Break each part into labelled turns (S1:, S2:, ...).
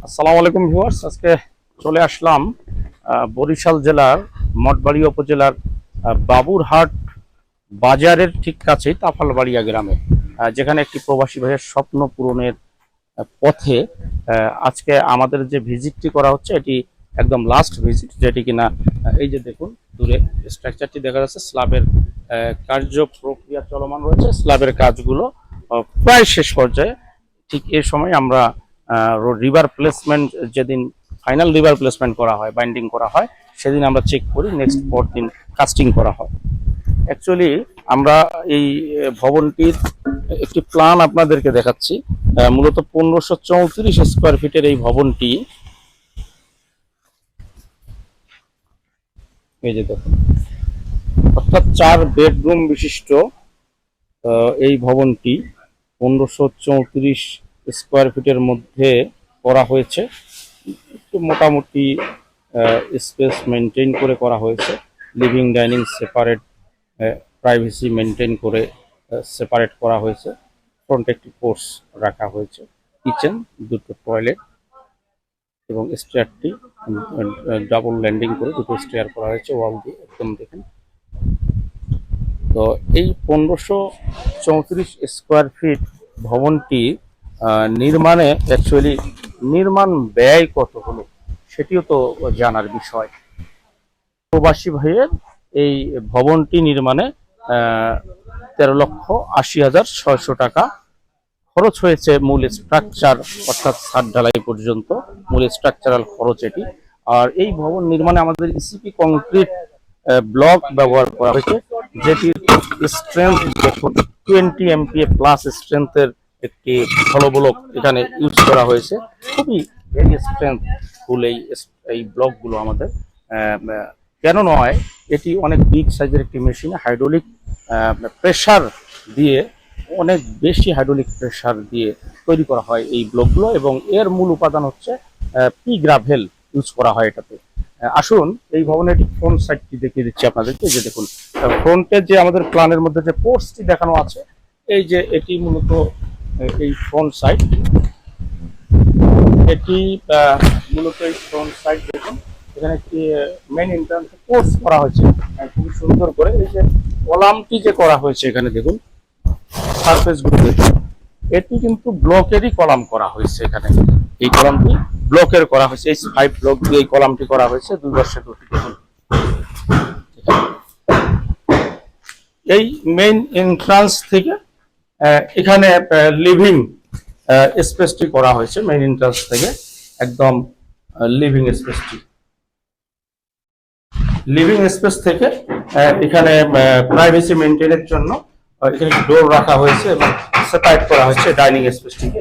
S1: আসসালামু আলাইকুম ভিউয়ার্স, আজকে চলে আসলাম বরিশাল জেলার মঠবাড়িয়া উপজেলার বাবুরহাট বাজারের ঠিক কাছেই তাফালবাড়িয়া গ্রামে, যেখানে একটি প্রবাসী ভাইয়ের স্বপ্ন পূরণের পথে আজকে আমাদের যে ভিজিটটি করা হচ্ছে এটি একদম লাস্ট ভিজিট, যেটি কিনা এই যে দেখুন দূরে স্ট্রাকচারটি দেখা যাচ্ছে। স্ল্যাবের কার্য প্রক্রিয়া চলমান রয়েছে, স্ল্যাবের কাজগুলো প্রায় শেষ পর্যায়ে। ঠিক এই সময় আমরা রিভার প্লেসমেন্ট, যেদিন ফাইনাল রিভার প্লেসমেন্ট করা হয়, বাইন্ডিং করা হয়, সেদিন আমরা চেক করি, নেক্সট পরদিন কাস্টিং করা হয়। অ্যাকচুয়ালি আমরা এই ভবনটির একটি প্ল্যান আপনাদেরকে দেখাচ্ছি। মূলত 1534 স্কোয়ার ফিটের এই ভবনটি, এই যে দেখুন, অর্থাৎ 4 বেডরুম বিশিষ্ট এই ভবনটি 1534 স্কোয়ার ফিটের মধ্যে করা হয়েছে। একটু মোটামুটি স্পেস মেনটেন করে করা হয়েছে। Living dining separate, privacy maintain করে সেপারেট করা হয়েছে। ফ্রন্টে একটি পোর্চ রাখা হয়েছে, কিচেন, দুটো টয়লেট এবং স্টেয়ারটি ডাবল ল্যান্ডিং করে দুটো স্টেয়ার করা হয়েছে ওয়াল দিয়ে, একদম দেখেন। তো এই 1534 স্কোয়ার ফিট ভবনটি নির্মাণে অ্যাকচুয়ালি নির্মাণ ব্যয় কত হলো সেটিও তো জানার বিষয়। প্রবাসী ভাইয়ের এই ভবনটি নির্মাণে 13,80,600 টাকা খরচ হয়েছে। মূল স্ট্রাকচার অর্থাৎ ছাদ ঢালাই পর্যন্ত মূল স্ট্রাকচারাল খরচ এটি। আর এই ভবন নির্মাণে আমাদের ইসিপি কংক্রিট ব্লক ব্যবহার করা হয়েছে, যেটির স্ট্রেংথ দেখুন 20 MPa প্লাস স্ট্রেংথের একটি হলো ব্লক এখানে ইউজ করা হয়েছে। খুবই ভেরি স্ট্রেংথফুল এই ব্লকগুলো আমাদের। কেন নয়, এটি অনেক বিগ সাইজের একটি মেশিন, হাইড্রোলিক প্রেসার দিয়ে, অনেক বেশি হাইড্রোলিক প্রেসার দিয়ে তৈরি করা হয় এই ব্লকগুলো, এবং এর মূল উপাদান হচ্ছে পি গ্রাভেল ইউজ করা হয় এটাতে। আসুন এই ভবনের একটি ফ্রন্ট সাইডটি দেখিয়ে দিচ্ছি আপনাদেরকে। যে দেখুন, ফ্রন্টের যে আমাদের প্ল্যানের মধ্যে যে পোর্চটি দেখানো আছে, এই যে এটি মূলত এই ফ্রন্ট সাইড। এটি মূলত এই ফ্রন্ট সাইড দেখুন, এখানে একটি মেইন এন্ট্রান্স পোর্চ করা হয়েছে খুবই সুন্দর করে। এই যে কলামটি যে করা হয়েছে এখানে দেখুন, সারফেস গুলো দেখুন, এটি কিন্তু ব্লকেরই কলাম করা হয়েছে। এখানে এই কলামটি ব্লকের করা হয়েছে, এই 5 ব্লক দিয়ে এই কলামটি করা হয়েছে। 2 বর্ষে দুটি দেখুন। এই মেইন এন্ট্রান্স থেকে এখানে লিভিং স্পেসটি করা হয়েছে। মেইন এন্ট্রান্স থেকে একদম লিভিং স্পেসটি, লিভিং স্পেস থেকে এখানে প্রাইভেসি মেনটেনের জন্য এখানে ডোর রাখা হয়েছে এবং সেপারেট করা হয়েছে ডাইনিং স্পেসটিকে।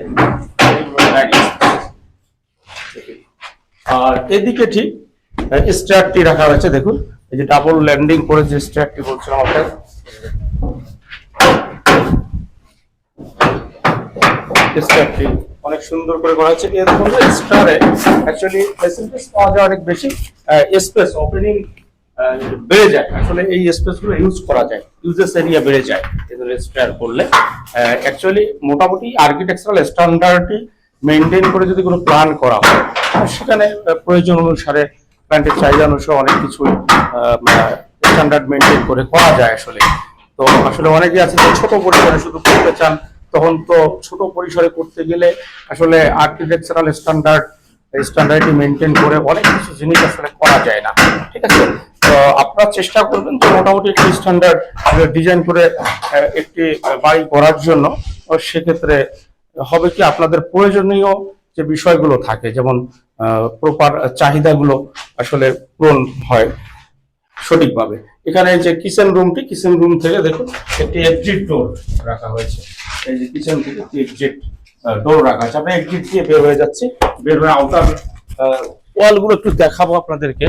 S1: আর এদিকে ঠিক স্টেয়ারটি রাখা হয়েছে দেখুন, এই যে ডাবল ল্যান্ডিং করে যে স্টেয়ারটি বলছিলাম আপনাকে, স্টেয়ারটি অনেক সুন্দর করে করা হয়েছে। এর মধ্যে স্টারে অ্যাকচুয়ালি ফ্যাসিলিটিস পাওয়া যায় অনেক বেশি, স্পেস ওপেনিং বেড়ে যায়। আসলে এই স্পেসগুলো ইউজ করা যায়, ইউজেস এরিয়া বেড়ে যায় এদের স্টার করলে। অ্যাকচুয়ালি মোটামুটি আর্কিটেকচারাল স্ট্যান্ডার্ডটি মেনটেন করে যদি কোনো প্ল্যান করা হয়, সেখানে প্রয়োজন অনুসারে প্ল্যান্টের চাহিদা অনুসারে অনেক কিছু স্ট্যান্ডার্ড মেনটেন করে করা যায় আসলে। তো আসলে অনেকে আছে যে ছোট পরিসরে শুধু করতে চান, তখন তো ছোট পরিসরে করতে গেলে আসলে আর্কিটেকচারাল স্ট্যান্ডার্ডটি মেনটেন করে অনেক কিছু জিনিস আসলে করা যায় না। ঠিক আছে, তো আপনারা চেষ্টা করবেন যে মোটামুটি একটি স্ট্যান্ডার্ড ডিজাইন করে একটি বাড়ি করার জন্য। সেক্ষেত্রে হবে কি, আপনাদের প্রয়োজনীয় যে বিষয়গুলো থাকে, যেমন প্রপার চাহিদাগুলো আসলে পূরণ হয় সঠিকভাবে। এখানে যে কিচেন রুমটি, কিচেন রুম থেকে দেখুন একটি এক্সিট ডোর রাখা হয়েছে। এই যে কিচেন থেকে একটি এক্সিট ডোর রাখা আছে, আমরা এক্সিট দিয়ে বের হয়ে যাচ্ছি। বের হয়ে আউটার ওয়ালগুলো একটু দেখাবো আপনাদেরকে,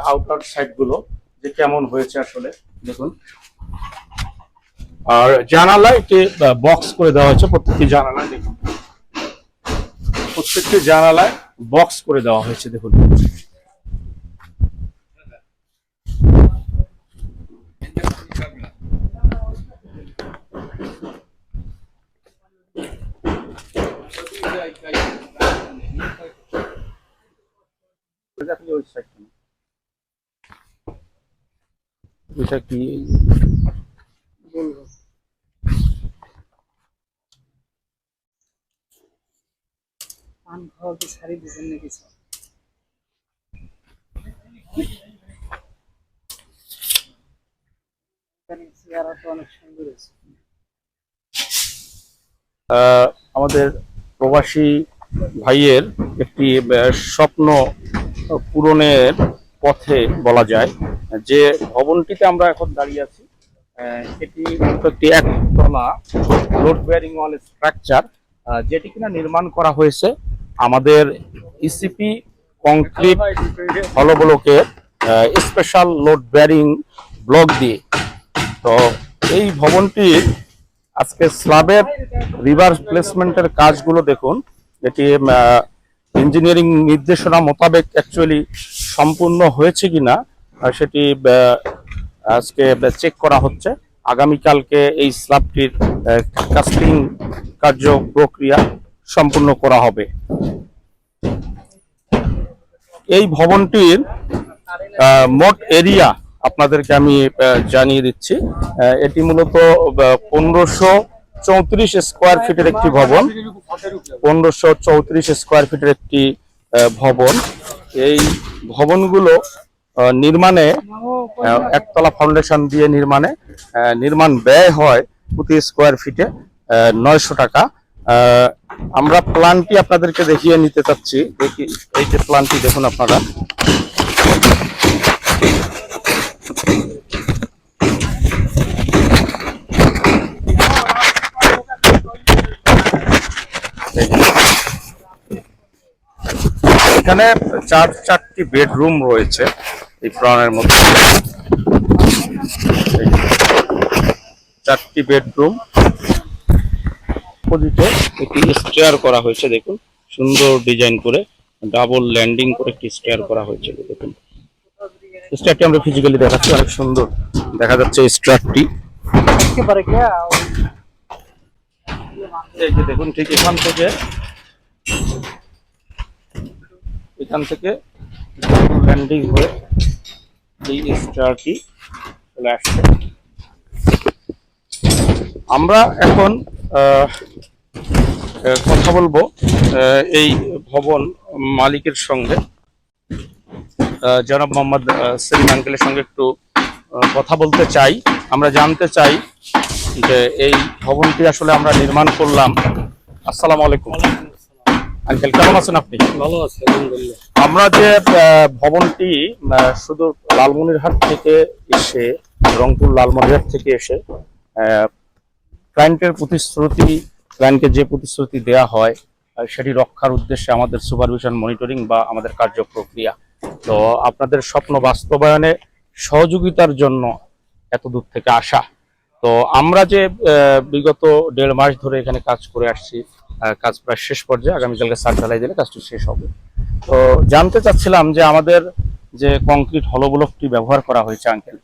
S1: আউটার সাইড গুলো যে কেমন হয়েছে আসলে দেখুন। আর জানালায় একটি বক্স করে দেওয়া হয়েছে, প্রত্যেকটি জানালায় দেখুন, প্রত্যেকটি জানালায় বক্স করে দেওয়া হয়েছে দেখুন। এটা কি
S2: পান খাওয়া কি শাড়ি দিবেন নাকি সব? এখানে চেহারাটা অনেক সুন্দর আছে।
S1: আমাদের প্রবাসী ভাইয়ের একটি স্বপ্ন পূরণের পথে বলা যায়। যে ভবনটিতে আমরা এখন দাঁড়িয়ে আছি, এটি একটি একতলা লোড বেয়ারিং ওয়াল স্ট্রাকচার, যেটি কিনা নির্মাণ করা হয়েছে আমাদের ইসিপি কংক্রিট হলো ব্লকের স্পেশাল লোড বেয়ারিং ব্লক দিয়ে। তো এই ভবনটির আজকে স্ল্যাবের রিভার্স প্লেসমেন্টের কাজগুলো দেখুন, এটি ইঞ্জিনিয়ারিং নির্দেশনা মোতাবেক অ্যাকচুয়ালি সম্পূর্ণ হয়েছে কিনা সেটি আজকে চেক করা হচ্ছে। আগামীকালকে এই স্ল্যাবটির কাস্টিং কার্য প্রক্রিয়া সম্পূর্ণ করা হবে। এই ভবনটির মোট এরিয়া আপনাদেরকে আমি জানিয়ে দিচ্ছি। এটি মূলত 1534 স্কোয়ার ফিটের একটি ভবন, 1534 স্কোয়ার ফিটের একটি ভবন। এই ভবনগুলো নির্মাণে একতলা ফাউন্ডেশন দিয়ে নির্মাণ ব্যয় হয় প্রতি স্কোয়ার ফিটে 900 টাকা। আমরা প্ল্যানটি আপনাদেরকে দেখিয়ে নিতে চাচ্ছি। এই যে প্ল্যানটি দেখুন আপনারা, এখানে চারটি বেডরুম রয়েছে এই প্ল্যানের মধ্যে। চারটি বেডরুম, অপোজিটে একটি স্টেয়ার করা হয়েছে, দেখুন সুন্দর ডিজাইন করে ডাবল ল্যান্ডিং করে একটি স্টেয়ার করা হয়েছে। দেখুন স্টেয়ারটি আমরা ফিজিক্যালি দেখাচ্ছি, অনেক সুন্দর দেখা যাচ্ছে স্টেয়ারটি। এই যে দেখুন, ঠিক এখান থেকে ল্যান্ডিং হয়ে এই স্টেয়ারটি চলে আসছে। আমরা এখন কথা বলবো এই ভবন মালিকের সঙ্গে, জনাব মোহাম্মদ সেলিম আঙ্কেলের সঙ্গে একটু কথা বলতে চাই। আমরা জানতে চাই যে এই ভবনটি আসলে আমরা নির্মাণ করলাম। আসসালামু আলাইকুম আঙ্কেল, কেমন আছেন আপনি?
S2: ভালো আছে আলহামদুলিল্লাহ।
S1: আমরা যে ভবনটি শুধু লালমনিরহাট থেকে এসে, রংপুর লালমনিরহাট থেকে এসে ক্লায়েন্টকে যে প্রতিশ্রুতি দেওয়া হয় সেটি রক্ষার উদ্দেশ্যে আমাদের সুপারভিশন, মনিটরিং বা আমাদের কার্য প্রক্রিয়া, তো আপনাদের স্বপ্ন বাস্তবায়নে সহযোগিতার জন্য এত দূর থেকে আসা। তো আমরা যে বিগত 1.5 মাস ধরে এখানে কাজ করে আসছি, কাজ প্রায় শেষ পর্যায়ে, আগামীকালকে ছাদ ঢালাই দিলে কাজটি শেষ হবে। তো জানতে চাচ্ছিলাম যে আমাদের যে কংক্রিট হলো ব্লকটি ব্যবহার করা হয়েছে আঙ্কেল,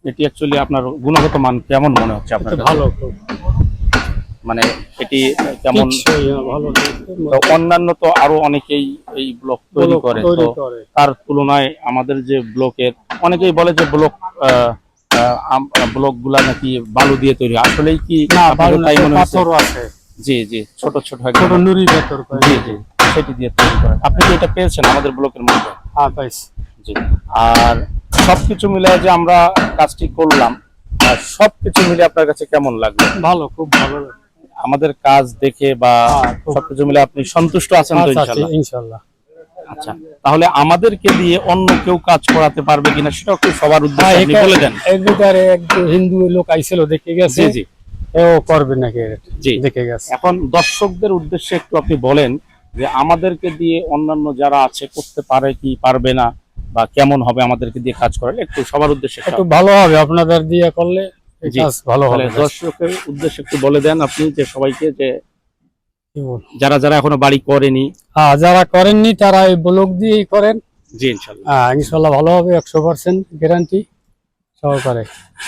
S1: এটি অ্যাকচুয়ালি আপনার গুণগত মান কেমন মনে হচ্ছে আপনার?
S2: ভালো,
S1: মানে এটি কেমন?
S2: ভালো।
S1: অন্যান্য তো আরো অনেকেই এই ব্লক তৈরি করে, তো তার তুলনায় আমাদের যে ব্লকের, অনেকেই বলে যে ব্লক গুলা নাকি বালু দিয়ে তৈরি, আসলেই কি?
S2: না, পাথর আছে।
S1: জি জি, ছোট ছোট
S2: নুড়ি পাথর,
S1: জি জি, সেটি দিয়ে তৈরি করে। আপনি কি এটা পেয়েছেন আমাদের ব্লকের মধ্যে?
S2: হ্যাঁ পাইছি।
S1: জি। আর সবকিছু মিলে যে আমরা কাজটি করলাম, সবকিছু মিলে আপনার কাছে কেমন লাগলো?
S2: ভালো, খুব ভালো।
S1: আমাদের কাজ দেখে বা সবকিছু মিলে আপনি সন্তুষ্ট আছেন তো? ইনশাআল্লাহ,
S2: ইনশাআল্লাহ।
S1: আচ্ছা, তাহলে আমাদেরকে দিয়ে অন্য কেউ কাজ করাতে পারবে কিনা সেটাও একটু সবার উদ্দেশ্যে আপনি বলে দেন।
S2: একটু হিন্দু লোক আইছিল, দেখে গেছে।
S1: জি জি,
S2: এও করবে নাকি?
S1: জি,
S2: দেখে গেছে।
S1: এখন দর্শকদের উদ্দেশ্যে একটু আপনি বলেন যে আমাদেরকে দিয়ে অন্যান্য যারা আছে করতে পারে কি পারবে না, বা কেমন হবে আমাদেরকে দিয়ে কাজ করালে, একটু সবার উদ্দেশ্যে
S2: একটু ভালো হবে আপনাদের দিয়ে করলে কাজ ভালো হবে।
S1: দর্শকের উদ্দেশ্যে একটু বলে দেন আপনি, যে সবাইকে, যে যারা এখনো বাড়ি করেনি।
S2: হ্যাঁ, যারা করেননি তারা এই ব্লক দিয়েই করেন।
S1: জি ইনশাআল্লাহ,
S2: ইনশাআল্লাহ ভালো হবে, 100% গ্যারান্টি।
S3: সহকারে,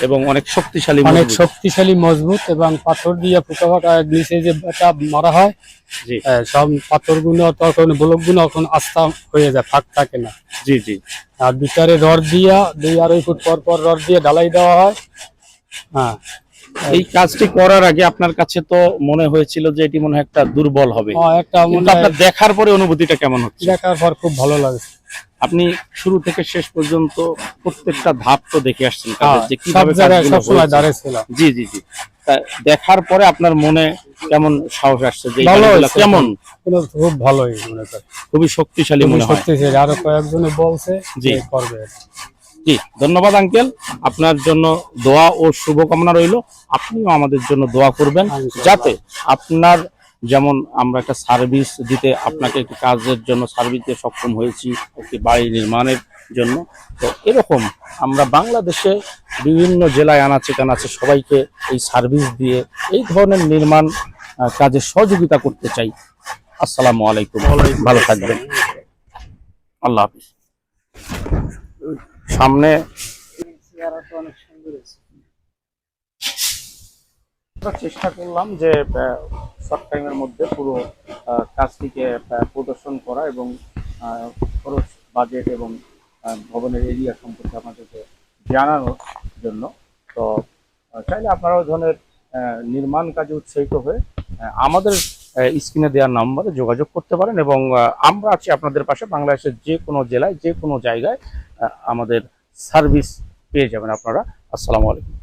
S1: এবং অনেক শক্তিশালী,
S3: অনেক
S1: মজবুত।
S3: শক্তিশালী মজবুত, এবং পাথর দিয়ে ফুটাফাটা নিচে যে এটা মারা হয়,
S1: জি
S3: সব পাথরগুলো তখন ব্লকগুলো এখন আস্থা হয়ে যায়, ফাঁক থাকে না।
S1: জি জি।
S3: আর ভিতরে রড দিয়া 2-2.5 ফুট পর পর রড দিয়ে ঢালাই দেওয়া হয়। হ্যাঁ,
S1: এই কাজটি করার আগে আপনার কাছে তো মনে হয়েছিল যে এটি মনে হয় একটা দুর্বল হবে,
S3: একটা
S1: কিন্তু
S3: মনে হয়
S1: আপনার দেখার পরে অনুভূতিটা কেমন হচ্ছে?
S3: দেখার পর খুব ভালো লাগে।
S1: আপনি শুরু থেকে শেষ পর্যন্ত প্রত্যেকটা ধাপ তো দেখে আসছেন
S3: হ্যাঁ,
S1: কাজের, যে
S3: সব
S1: কিভাবে
S3: জায়গায়
S1: কাজগুলো
S3: সবসময়
S1: হয়েছে।
S3: দাঁড়িয়েছিলাম।
S1: জি জি জি। তা দেখার পরে আপনার মনে কেমন সাহস আসছে যে এই
S3: ভালো
S1: বাড়িগুলো
S3: হয়েছে,
S1: কেমন?
S3: কিন্তু খুব ভালোই মনে করে,
S1: খুবই শক্তিশালী
S3: খুবই
S1: মনে হয়।
S3: শক্তিশালী। আরো কয়েকজনে বলছে
S1: জি।
S3: যে করবে।
S1: জি, ধন্যবাদ আঙ্কেল। আপনার জন্য দোয়া ও শুভকামনা রইল। আপনিও আমাদের জন্য দোয়া করবেন, যাতে আপনার, যেমন আমরা একটা সার্ভিস দিতে, আপনাকে একটি কাজের জন্য সার্ভিস দিয়ে সক্ষম হয়েছি একটি বাড়ি নির্মাণের জন্য, তো এরকম আমরা বাংলাদেশে বিভিন্ন জেলায় আনাচে কানাচে সবাইকে এই সার্ভিস দিয়ে এই ধরনের নির্মাণ কাজে সহযোগিতা করতে চাই। আসসালামু আলাইকুম, ভালো থাকবেন, আল্লাহ হাফিজ। সামনে
S2: চেহারাটা অনেক সুন্দর হয়েছে।
S1: আমরা চেষ্টা করলাম যে শর্ট টাইমের মধ্যে পুরো কাজটিকে প্রদর্শন করা এবং খরচ, বাজেট এবং ভবনের এরিয়া সম্পর্কে আমাদেরকে জানানোর জন্য। তো চাইলে আপনারা ওই ধরনের নির্মাণ কাজে উৎসাহিত হয়ে আমাদের স্ক্রিনে দেওয়ার নাম্বারে যোগাযোগ করতে পারেন, এবং আমরা আছি আপনাদের পাশে। বাংলাদেশের যে কোনো জেলায়, যে কোনো জায়গায় আমাদের সার্ভিস পেয়ে যাবেন আপনারা। আসসালামু আলাইকুম।